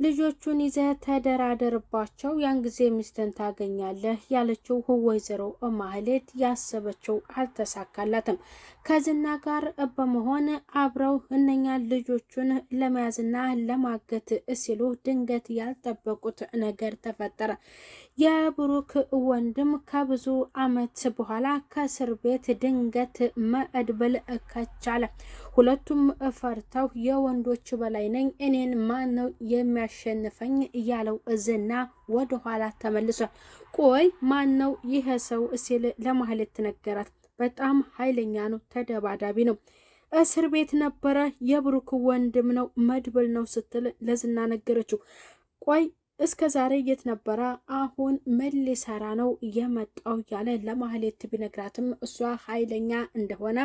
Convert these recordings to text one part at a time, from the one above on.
ልጆቹን ይዘህ ተደራደርባቸው ያን ጊዜ ሚስትን ታገኛለህ ያለችው ወይዘሮ ማህሌት ያሰበችው አልተሳካላትም። ከዝና ጋር በመሆን አብረው እነኛ ልጆቹን ለመያዝና ለማገት ሲሉ ድንገት ያልጠበቁት ነገር ተፈጠረ። የብሩክ ወንድም ከብዙ አመት በኋላ ከእስር ቤት ድንገት መድብል ከቻለ። ሁለቱም ፈርተው የወንዶች በላይ ነኝ እኔን ማን ነው የሚያሸንፈኝ ያለው ዝና ወደ ኋላ ተመልሷል። ቆይ ማን ነው ይሄ ሰው ሲል ለማህሌት ነገራት። በጣም ኃይለኛ ነው፣ ተደባዳቢ ነው፣ እስር ቤት ነበረ፣ የብሩክ ወንድም ነው፣ መድብል ነው ስትል ለዝና ነገረችው። ቆይ እስከ ዛሬ የት ነበረ? አሁን ምን ሊሰራ ነው የመጣው ያለ ለማህሌት ቢነግራትም እሷ ኃይለኛ እንደሆነ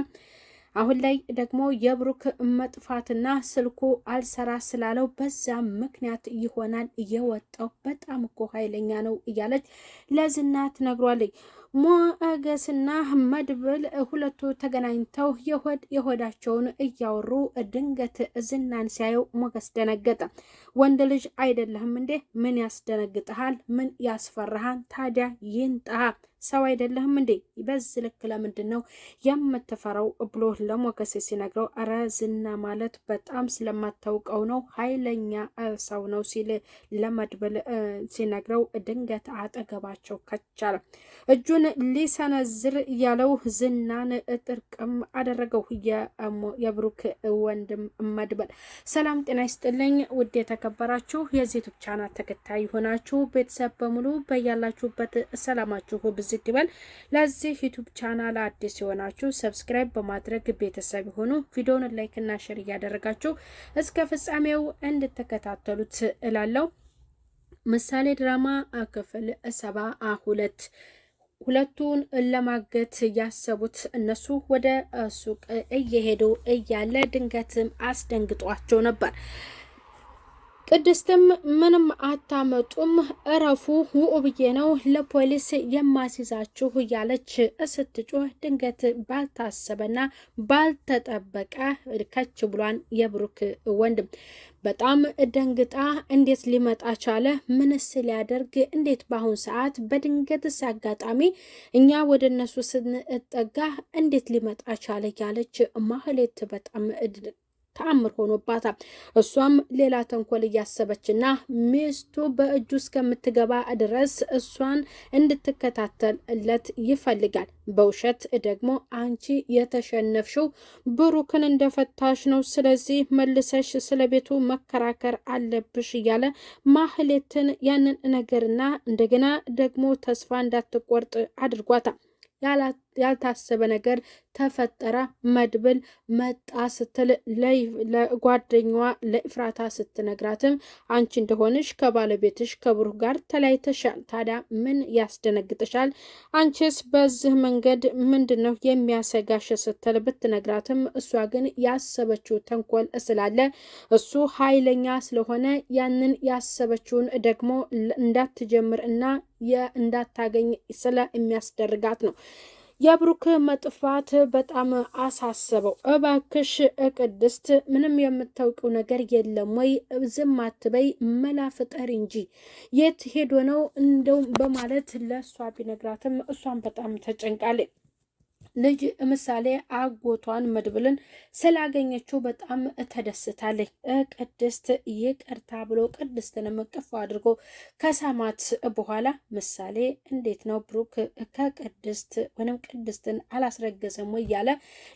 አሁን ላይ ደግሞ የብሩክ መጥፋትና ስልኩ አልሰራ ስላለው በዛ ምክንያት ይሆናል እየወጣው በጣም እኮ ኃይለኛ ነው እያለች ለዝና ትነግሯለች። ሞገስና መድብል ሁለቱ ተገናኝተው የሆዳቸውን እያወሩ ድንገት ዝናን ሲያየው ሞገስ ደነገጠ። ወንድ ልጅ አይደለህም እንዴ? ምን ያስደነግጠሃል? ምን ያስፈራሃል? ታዲያ ይንጣሃ ሰው አይደለህም እንዴ? በዚህ ልክ ለምንድን ነው የምትፈራው ብሎ ለሞገስ ሲነግረው፣ አረ ዝና ማለት በጣም ስለማታውቀው ነው ኃይለኛ ሰው ነው ሲል ለመድብል ሲነግረው፣ ድንገት አጠገባቸው ከቻለ እጁን ሊሰነዝር ያለው ዝናን ጥርቅም አደረገው። የብሩክ ወንድም መድብል። ሰላም ጤና ይስጥልኝ ውድ የተከበራችሁ የዩቲዩብ ቻናል ተከታይ ሆናችሁ ቤተሰብ በሙሉ በያላችሁበት ሰላማችሁ ብዝት ይበል። ለዚህ ዩቲዩብ ቻናል አዲስ የሆናችሁ ሰብስክራይብ በማድረግ ቤተሰብ ሆኑ። ቪዲዮውን ላይክ እና ሼር እያደረጋችሁ እስከ ፍጻሜው እንድትከታተሉት እላለሁ። ምሳሌ ድራማ ክፍል 72 ሁለቱን ለማገት ያሰቡት እነሱ ወደ ሱቅ እየሄዱ እያለ ድንገትም አስደንግጧቸው ነበር። ቅድስትም ምንም አታመጡም እረፉ ውብዬ ነው ለፖሊስ የማስይዛችሁ እያለች ስትጮህ ድንገት ባልታሰበና ባልተጠበቀ ከች ብሏን የብሩክ ወንድም በጣም ደንግጣ እንዴት ሊመጣ ቻለ? ምንስ ሊያደርግ? እንዴት በአሁን ሰዓት በድንገት አጋጣሚ እኛ ወደ እነሱ ስንጠጋ እንዴት ሊመጣ ቻለ? ያለች ማህሌት በጣም ተአምር ሆኖባታል። እሷም ሌላ ተንኮል እያሰበችና ሚስቱ በእጁ እስከምትገባ ድረስ እሷን እንድትከታተልለት ይፈልጋል። በውሸት ደግሞ አንቺ የተሸነፍሽው ብሩክን እንደፈታሽ ነው፣ ስለዚህ መልሰሽ ስለ ቤቱ መከራከር አለብሽ እያለ ማህሌትን ያንን ነገርና እንደገና ደግሞ ተስፋ እንዳትቆርጥ አድርጓታል። ያልታሰበ ነገር ተፈጠረ። መድብል መጣ ስትል ለጓደኛዋ ለኢፍራታ ስትነግራትም አንቺ እንደሆንሽ ከባለቤትሽ ከብሩክ ጋር ተለያይተሻል፣ ታዲያ ምን ያስደነግጥሻል? አንቺስ በዚህ መንገድ ምንድን ነው የሚያሰጋሽ ስትል ብትነግራትም እሷ ግን ያሰበችው ተንኮል ስላለ እሱ ኃይለኛ ስለሆነ ያንን ያሰበችውን ደግሞ እንዳትጀምር እና እንዳታገኝ ስለሚያስደርጋት ነው። የብሩክ መጥፋት በጣም አሳሰበው። እባክሽ ቅድስት ምንም የምታውቂው ነገር የለም ወይ? ዝም አትበይ፣ መላ ፍጠሪ እንጂ የት ሄዶ ነው እንደው በማለት ለእሷ ቢነግራትም እሷን በጣም ተጨንቃለች። ልጅ ምሳሌ አጎቷን መድብልን ስላገኘችው በጣም ተደስታለች። ቅድስት ይቅርታ ብሎ ቅድስትን መቅፍ አድርጎ ከሳማት በኋላ ምሳሌ እንዴት ነው ብሩክ ከቅድስት ወይም ቅድስትን አላስረገዘም ወይ እያለ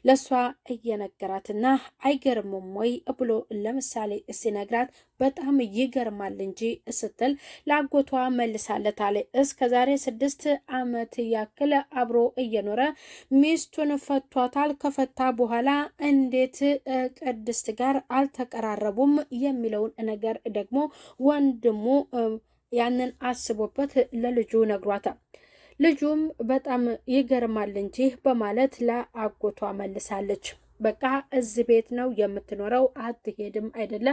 ለእሷ እየነገራትና አይገርምም ወይ ብሎ ለምሳሌ ሲነግራት በጣም ይገርማል እንጂ ስትል ለአጎቷ መልሳለታለች። እስከዛሬ 6 ዓመት ያክል አብሮ እየኖረ ሚስቱን ፈቷታል። ከፈታ በኋላ እንዴት ቅድስት ጋር አልተቀራረቡም የሚለውን ነገር ደግሞ ወንድሙ ያንን አስቦበት ለልጁ ነግሯታል። ልጁም በጣም ይገርማል እንጂ በማለት ለአጎቷ መልሳለች። በቃ እዚህ ቤት ነው የምትኖረው፣ አትሄድም አይደለ?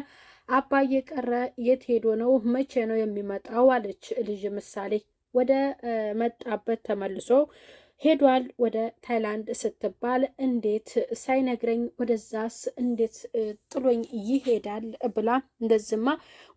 አባዬ ቀረ፣ የት ሄዶ ነው? መቼ ነው የሚመጣው? አለች ልጅ ምሳሌ። ወደ መጣበት ተመልሶ ሄዷል ወደ ታይላንድ ስትባል እንዴት ሳይነግረኝ ወደዛስ እንዴት ጥሎኝ ይሄዳል ብላ እንደዝማ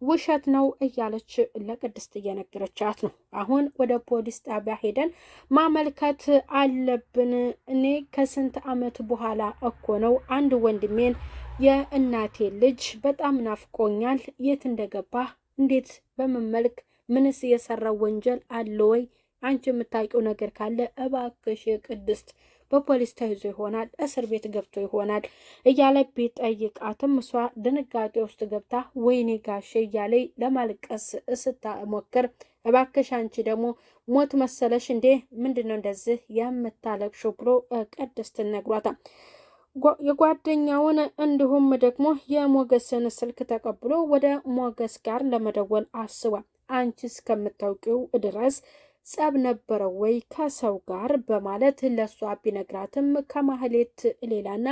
ውሸት ነው እያለች ለቅድስት እየነገረቻት ነው። አሁን ወደ ፖሊስ ጣቢያ ሄደን ማመልከት አለብን። እኔ ከስንት ዓመት በኋላ እኮ ነው አንድ ወንድሜን የእናቴ ልጅ በጣም ናፍቆኛል፣ የት እንደገባ እንዴት በምን መልክ ምንስ የሰራው ወንጀል አለ ወይ? አንቺ የምታውቂው ነገር ካለ እባክሽ ቅድስት በፖሊስ ተይዞ ይሆናል፣ እስር ቤት ገብቶ ይሆናል እያለ ቢጠይቃትም እሷ ድንጋጤ ውስጥ ገብታ ወይኔ ጋሼ እያለ ለማልቀስ ስትሞክር እባክሽ አንቺ ደግሞ ሞት መሰለሽ እንዴ? ምንድነው እንደዚህ የምታለቅሽው? ብሎ ቅድስት ነግሯታል። የጓደኛውን እንዲሁም ደግሞ የሞገስን ስልክ ተቀብሎ ወደ ሞገስ ጋር ለመደወል አስቧል። አንቺ እስከምታውቂው ድረስ ጸብ ነበረው ወይ ከሰው ጋር በማለት ለሷ ቢነግራትም ከማህሌት ሌላና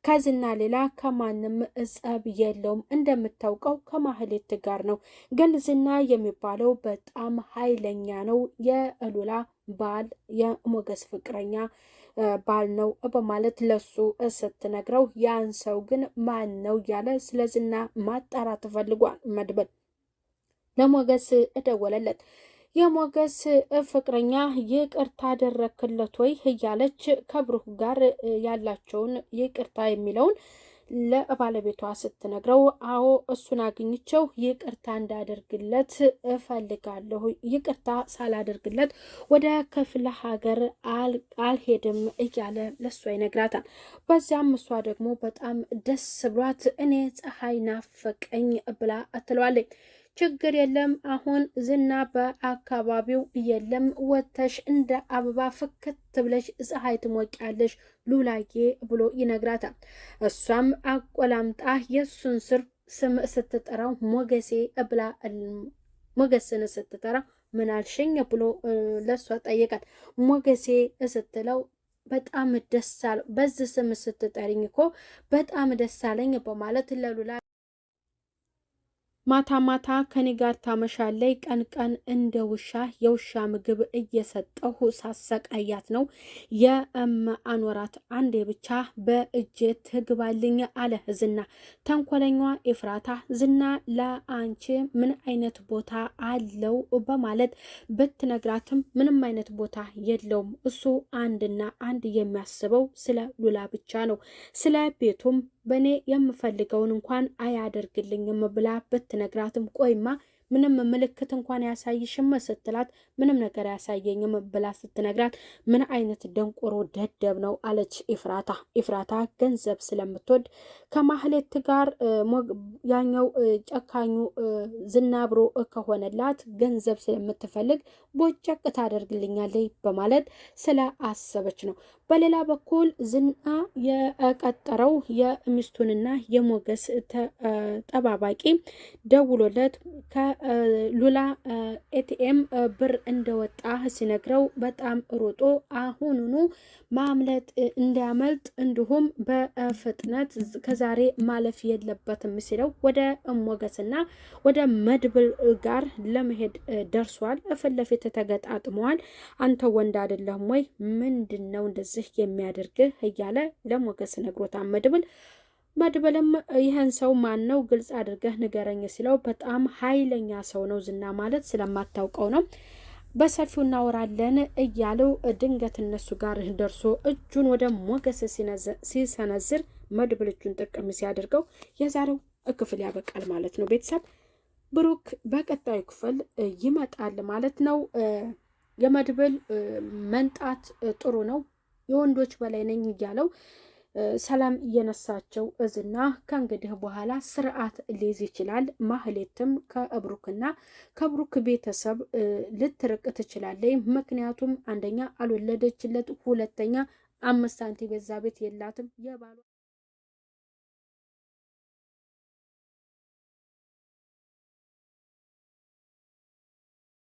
ከዝና ሌላ ከማንም ጸብ የለውም። እንደምታውቀው ከማህሌት ጋር ነው። ግን ዝና የሚባለው በጣም ኃይለኛ ነው። የሉላ ባል የሞገስ ፍቅረኛ ባል ነው በማለት ለሱ ስትነግረው ያን ሰው ግን ማን ነው እያለ ስለ ዝና ማጣራት ፈልጓል። መድብል ለሞገስ እደወለለት። የሞገስ ፍቅረኛ ይቅርታ አደረክለት ወይ እያለች ከብሩክ ጋር ያላቸውን ይቅርታ የሚለውን ለባለቤቷ ስትነግረው አዎ እሱን አግኝቸው ይቅርታ እንዳደርግለት እፈልጋለሁ፣ ይቅርታ ሳላደርግለት ወደ ክፍለ ሀገር አልሄድም እያለ ለሷ ይነግራታል። በዚያም እሷ ደግሞ በጣም ደስ ብሏት እኔ ፀሐይ ናፈቀኝ ብላ ትለዋለች። ችግር የለም አሁን ዝና በአካባቢው የለም፣ ወተሽ እንደ አበባ ፍክት ብለሽ ፀሐይ ትሞቂያለሽ ሉላዬ ብሎ ይነግራታል። እሷም አቆላምጣ የእሱን ስም ስትጠራው ሞገሴ ብላ ሞገስን ስትጠራው ምን አልሽኝ ብሎ ለእሷ ጠየቃት። ሞገሴ ስትለው በጣም ደስ አለው፣ በዚህ ስም ስትጠሪኝ እኮ በጣም ደስ አለኝ በማለት ለሉላ ማታ ማታ ከኔ ጋር ታመሻለይ፣ ቀን ቀን እንደ ውሻ የውሻ ምግብ እየሰጠሁ ሳሰቃያት ነው የአኖራት፣ አንዴ ብቻ በእጄ ትግባልኝ አለ ዝና። ተንኮለኛ ኤፍራታ ዝና ለአንቺ ምን አይነት ቦታ አለው በማለት ብትነግራትም ምንም አይነት ቦታ የለውም፣ እሱ አንድና አንድ የሚያስበው ስለ ሉላ ብቻ ነው። ስለ ቤቱም በእኔ የምፈልገውን እንኳን አያደርግልኝም ብላ ብትነግራትም ቆይማ ምንም ምልክት እንኳን ያሳይሽም ስትላት ምንም ነገር ያሳየኝም ብላ ስትነግራት ምን አይነት ደንቆሮ ደደብ ነው አለች ኤፍራታ። ኤፍራታ ገንዘብ ስለምትወድ ከማህሌት ጋር ያኛው ጨካኙ ዝናብሮ ከሆነላት ገንዘብ ስለምትፈልግ ቦጨቅ ታደርግልኛለች በማለት ስለ አሰበች ነው። በሌላ በኩል ዝና የቀጠረው የሚስቱንና የሞገስ ተጠባባቂ ደውሎለት ከሉላ ኤቲኤም ብር እንደወጣ ሲነግረው በጣም ሮጦ አሁኑኑ ማምለጥ እንዲያመልጥ እንዲሁም በፍጥነት ከዛሬ ማለፍ የለበትም ሲለው ወደ ሞገስና ወደ መድብል ጋር ለመሄድ ደርሷል። ፊት ለፊት ተገጣጥመዋል። አንተ ወንድ አይደለም ወይ? ምንድን ነው እንደዚህ የሚያደርግህ እያለ ለሞገስ ነግሮታል መድብልም ይህን ሰው ማን ነው ግልጽ አድርገህ ንገረኝ ሲለው በጣም ኃይለኛ ሰው ነው ዝና ማለት ስለማታውቀው ነው፣ በሰፊው እናወራለን እያለው ድንገት እነሱ ጋር ደርሶ እጁን ወደ ሞገስ ሲሰነዝር መድብል እጁን ጥቅም ሲያደርገው የዛሬው ክፍል ያበቃል ማለት ነው። ቤተሰብ ብሩክ በቀጣዩ ክፍል ይመጣል ማለት ነው። የመድብል መንጣት ጥሩ ነው፣ የወንዶች በላይ ነኝ እያለው ሰላም እየነሳቸው ዝና ከእንግዲህ በኋላ ስርዓት ሊይዝ ይችላል። ማህሌትም ከብሩክ ቤተሰብ ልትርቅ ትችላለች። ምክንያቱም አንደኛ አልወለደችለት፣ ሁለተኛ 5 ሳንቲም በዛ ቤት የላትም።